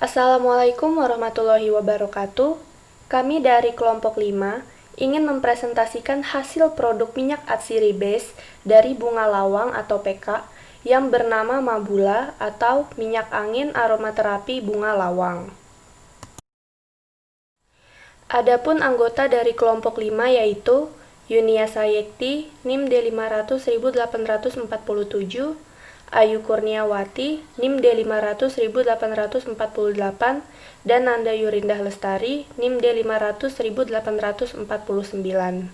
Assalamualaikum warahmatullahi wabarakatuh. Kami dari kelompok 5 ingin mempresentasikan hasil produk minyak atsiri base dari bunga lawang atau PK yang bernama Mabula atau minyak angin aromaterapi bunga lawang. Adapun anggota dari kelompok 5 yaitu Yunia Sayekti, NIM D500.1847, Ayu Kurniawati, NIM D500.1848, dan Nanda Yurindah Lestari, NIM D500.1849.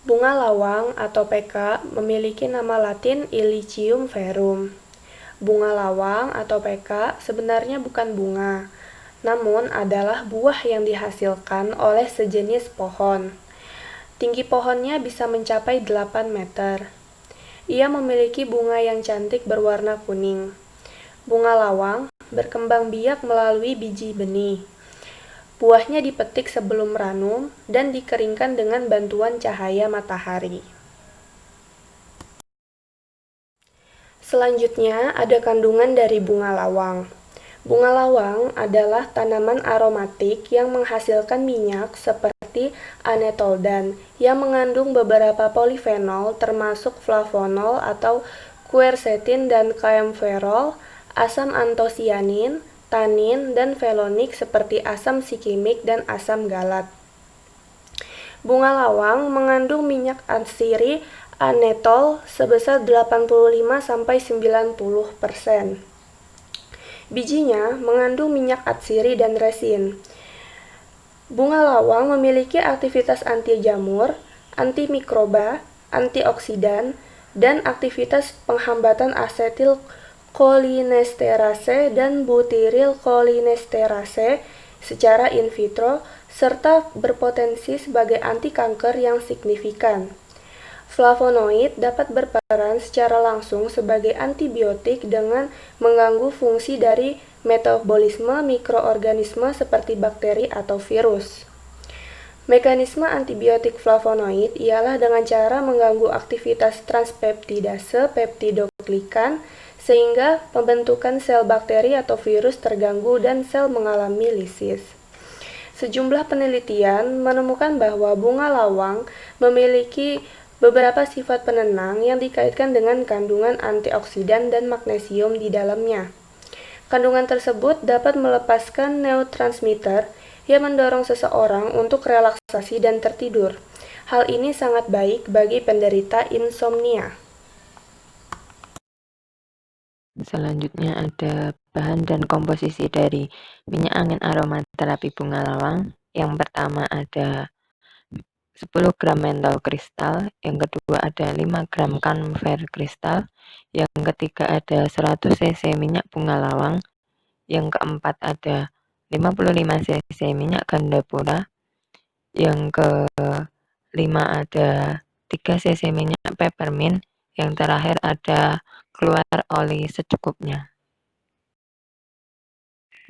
Bunga lawang atau PK memiliki nama latin Illicium verum. Bunga lawang atau PK sebenarnya bukan bunga, namun adalah buah yang dihasilkan oleh sejenis pohon. Tinggi pohonnya bisa mencapai 8 meter. Ia memiliki bunga yang cantik berwarna kuning. Bunga lawang berkembang biak melalui biji benih. Buahnya dipetik sebelum ranum dan dikeringkan dengan bantuan cahaya matahari. Selanjutnya ada kandungan dari bunga lawang. Bunga lawang adalah tanaman aromatik yang menghasilkan minyak seperti anetoldan yang mengandung beberapa polifenol termasuk flavonol atau quercetin dan kaempferol, asam antosianin, tanin, dan felonik seperti asam sikimik dan asam galat. Bunga lawang mengandung minyak atsiri anetol sebesar 85–90%. Bijinya mengandung minyak atsiri dan resin. Bunga lawang memiliki aktivitas anti jamur, antimikroba, antioksidan, dan aktivitas penghambatan asetil kolinesterase dan butiril kolinesterase secara in vitro, serta berpotensi sebagai anti kanker yang signifikan. Flavonoid dapat berperan secara langsung sebagai antibiotik dengan mengganggu fungsi dari metabolisme mikroorganisme seperti bakteri atau virus. Mekanisme antibiotik flavonoid ialah dengan cara mengganggu aktivitas transpeptidase peptidoglikan sehingga pembentukan sel bakteri atau virus terganggu dan sel mengalami lisis. Sejumlah penelitian menemukan bahwa bunga lawang memiliki beberapa sifat penenang yang dikaitkan dengan kandungan antioksidan dan magnesium di dalamnya. Kandungan tersebut dapat melepaskan neurotransmitter yang mendorong seseorang untuk relaksasi dan tertidur. Hal ini sangat baik bagi penderita insomnia. Selanjutnya ada bahan dan komposisi dari minyak angin aromaterapi bunga lawang. Yang pertama ada 10 gram mentol kristal, yang kedua ada 5 gram camphor kristal, yang ketiga ada 100 cc minyak bunga lawang, yang keempat ada 55 cc minyak ganda pura, yang kelima ada 3 cc minyak peppermint, yang terakhir ada keluar oli secukupnya.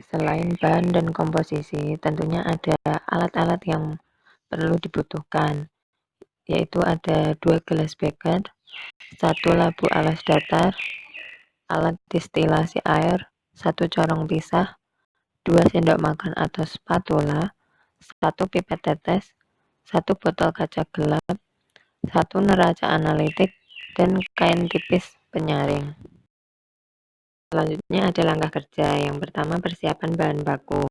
Selain bahan dan komposisi, tentunya ada alat-alat yang perlu dibutuhkan, yaitu ada 2 gelas beker, 1 labu alas datar, alat distilasi air, 1 corong pisah, 2 sendok makan atau spatula, 1 pipet tetes, 1 botol kaca gelap, 1 neraca analitik, dan kain tipis penyaring. Selanjutnya ada langkah kerja. Yang pertama, persiapan bahan baku.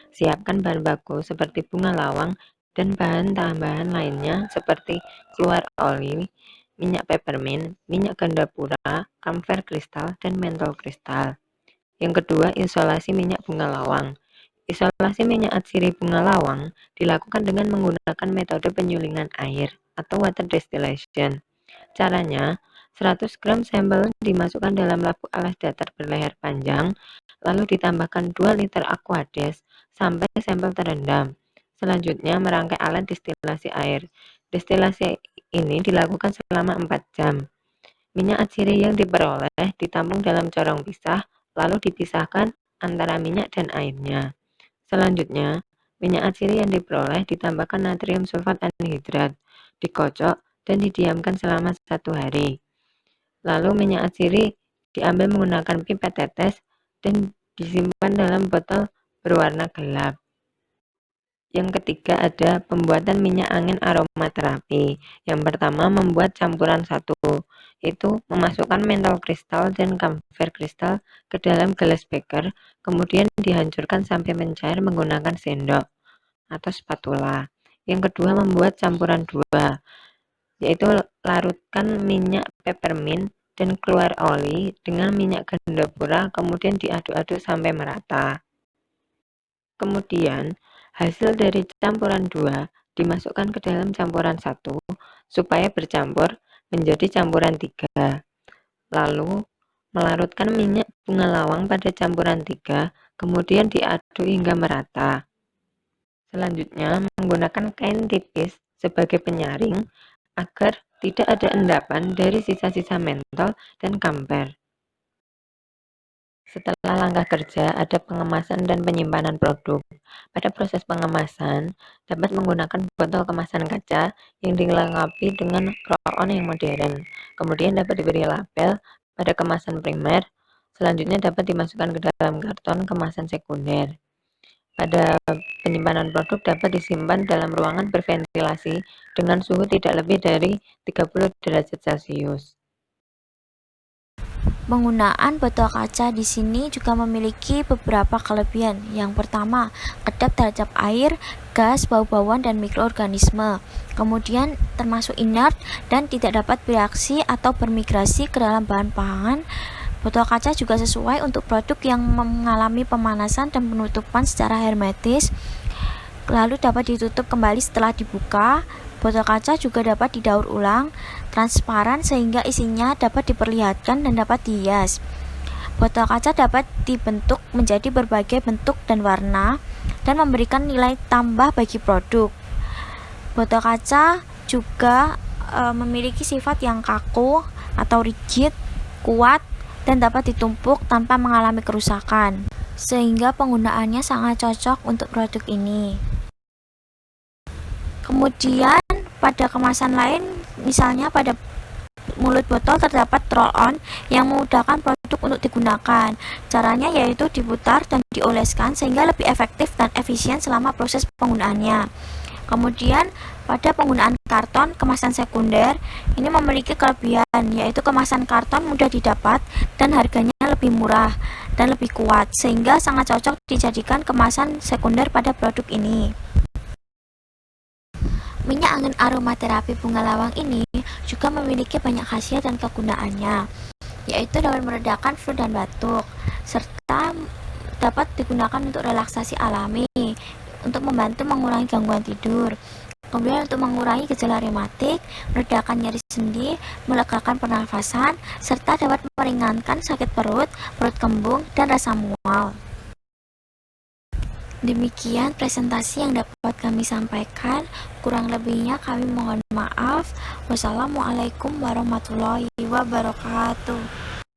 Siapkan bahan baku seperti bunga lawang dan bahan tambahan lainnya seperti keluar oli, minyak peppermint, minyak ganda pura, camphor kristal, dan mentol kristal. Yang kedua, isolasi minyak bunga lawang. Isolasi minyak atsiri bunga lawang dilakukan dengan menggunakan metode penyulingan air atau water distillation. Caranya, 100 gram sampel dimasukkan dalam labu alas datar berleher panjang, lalu ditambahkan 2 liter aquades sampai sampel terendam. Selanjutnya, merangkai alat distilasi air. Distilasi ini dilakukan selama 4 jam. Minyak atsiri yang diperoleh ditampung dalam corong pisah, lalu dipisahkan antara minyak dan airnya. Selanjutnya, minyak atsiri yang diperoleh ditambahkan natrium sulfat anhidrat, dikocok, dan didiamkan selama 1 hari. Lalu minyak atsiri diambil menggunakan pipet tetes dan disimpan dalam botol berwarna gelap. Yang ketiga ada pembuatan minyak angin aromaterapi. Yang pertama membuat campuran satu, itu memasukkan mentol kristal dan kamfer kristal ke dalam gelas beker, kemudian dihancurkan sampai mencair menggunakan sendok atau spatula. Yang kedua membuat campuran dua, yaitu larutkan minyak peppermint dan keluar oli dengan minyak gandapura, kemudian diaduk-aduk sampai merata. Kemudian, hasil dari campuran dua dimasukkan ke dalam campuran satu supaya bercampur menjadi campuran tiga. Lalu, melarutkan minyak bunga lawang pada campuran tiga, kemudian diaduk hingga merata. Selanjutnya, menggunakan kain tipis sebagai penyaring agar tidak ada endapan dari sisa-sisa mentol dan kamper. Setelah langkah kerja, ada pengemasan dan penyimpanan produk. Pada proses pengemasan, dapat menggunakan botol kemasan kaca yang dilengkapi dengan roll-on yang modern. Kemudian dapat diberi label pada kemasan primer. Selanjutnya dapat dimasukkan ke dalam karton kemasan sekunder. Pada penyimpanan produk dapat disimpan dalam ruangan berventilasi dengan suhu tidak lebih dari 30 derajat Celcius. Penggunaan botol kaca di sini juga memiliki beberapa kelebihan. Yang pertama, kedap terhadap air, gas, bau-bauan, dan mikroorganisme. Kemudian termasuk inert dan tidak dapat bereaksi atau bermigrasi ke dalam bahan pangan. Botol kaca juga sesuai untuk produk yang mengalami pemanasan dan penutupan secara hermetis, lalu dapat ditutup kembali setelah dibuka. Botol kaca juga dapat didaur ulang, transparan sehingga isinya dapat diperlihatkan dan dapat dihias. Botol kaca dapat dibentuk menjadi berbagai bentuk dan warna dan memberikan nilai tambah bagi produk. Botol kaca juga memiliki sifat yang kaku atau rigid, kuat, dan dapat ditumpuk tanpa mengalami kerusakan, sehingga penggunaannya sangat cocok untuk produk ini. Kemudian pada kemasan lain, misalnya pada mulut botol terdapat roll-on yang memudahkan produk untuk digunakan. Caranya yaitu diputar dan dioleskan sehingga lebih efektif dan efisien selama proses penggunaannya. Kemudian pada penggunaan karton kemasan sekunder, ini memiliki kelebihan yaitu kemasan karton mudah didapat dan harganya lebih murah dan lebih kuat, sehingga sangat cocok dijadikan kemasan sekunder pada produk ini. Minyak angin aromaterapi bunga lawang ini juga memiliki banyak khasiat dan kegunaannya, yaitu dapat meredakan flu dan batuk, serta dapat digunakan untuk relaksasi alami, untuk membantu mengurangi gangguan tidur, kemudian untuk mengurangi gejala rematik, meredakan nyeri sendi, melegakan pernafasan, serta dapat meringankan sakit perut, perut kembung, dan rasa mual. Demikian presentasi yang dapat kami sampaikan. Kurang lebihnya kami mohon maaf. Wassalamualaikum warahmatullahi wabarakatuh.